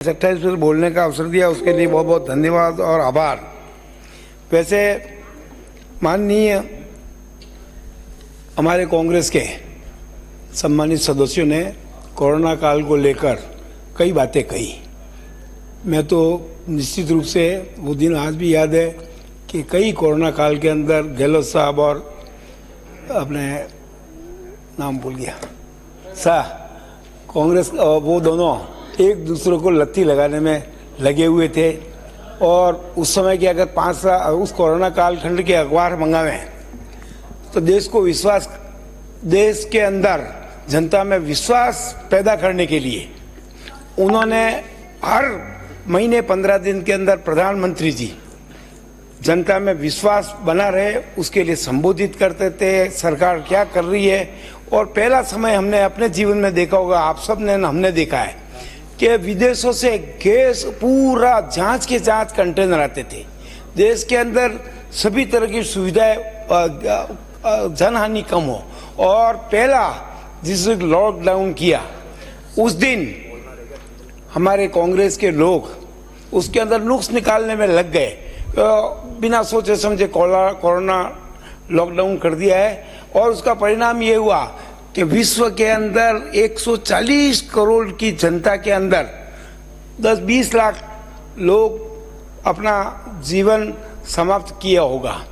27 पर बोलने का अवसर दिया, उसके लिए बहुत बहुत धन्यवाद और आभार। वैसे माननीय हमारे कांग्रेस के सम्मानित सदस्यों ने कोरोना काल को लेकर कई बातें कही। मैं तो निश्चित रूप से वो दिन आज भी याद है कि कई कोरोना काल के अंदर गहलोत साहब और अपने नाम भूल गया शाह कांग्रेस वो दोनों एक दूसरे को लत्ती लगाने में लगे हुए थे। और उस समय के अगर 5 साल उस कोरोना कालखंड के अखबार मंगावे तो देश को विश्वास, देश के अंदर जनता में विश्वास पैदा करने के लिए उन्होंने हर महीने 15 दिन के अंदर प्रधानमंत्री जी जनता में विश्वास बना रहे उसके लिए संबोधित करते थे, सरकार क्या कर रही है। और पहला समय हमने अपने जीवन में देखा होगा, आप सब ने हमने देखा है कि विदेशों से गैस पूरा जांच के जांच कंटेनर आते थे। देश के अंदर सभी तरह की सुविधाएं, जनहानि कम हो। और पहला जिस लॉकडाउन किया उस दिन हमारे कांग्रेस के लोग उसके अंदर नुक्स निकालने में लग गए, बिना सोचे समझे कोरोना लॉकडाउन कर दिया है। और उसका परिणाम ये हुआ कि विश्व के अंदर 140 करोड़ की जनता के अंदर 10-20 लाख लोग अपना जीवन समाप्त किया होगा।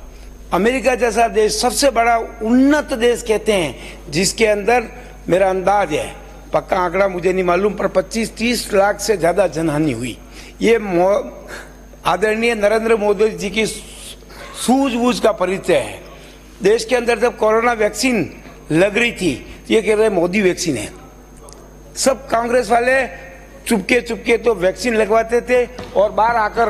अमेरिका जैसा देश सबसे बड़ा उन्नत देश कहते हैं, जिसके अंदर मेरा अंदाज है, पक्का आंकड़ा मुझे नहीं मालूम, पर 25-30 लाख से ज्यादा जनहानि हुई। ये आदरणीय नरेंद्र मोदी जी की सूझबूझ का परिचय है। देश के अंदर जब कोरोना वैक्सीन लग रही थी ये कह रहे मोदी वैक्सीन है। सब कांग्रेस वाले चुपके तो वैक्सीन लगवाते थे और बाहर आकर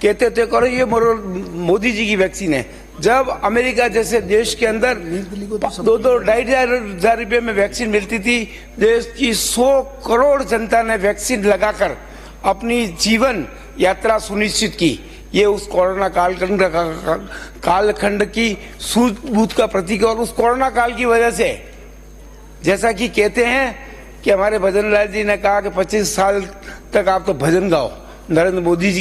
कहते थे करो ये मोदी जी की वैक्सीन है। जब अमेरिका जैसे देश के अंदर 2-2-2.5 रुपये में वैक्सीन मिलती थी, देश की 100 करोड़ जनता ने वैक्सीन लगाकर अपनी जीवन यात्रा सुनिश्चित की। ये उस कोरोना कालखंड की सूझबूझ का प्रतीक है। और उस कोरोना काल की वजह से जैसा कि कहते हैं कि हमारे भजन लाल जी ने कहा कि 25 साल तक आप तो भजन गाओ। नरेंद्र मोदी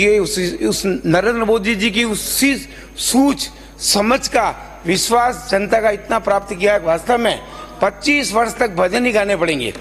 जी की उसी सूझ समझ का विश्वास जनता का इतना प्राप्त किया, वास्तव में 25 वर्ष तक भजन ही गाने पड़ेंगे।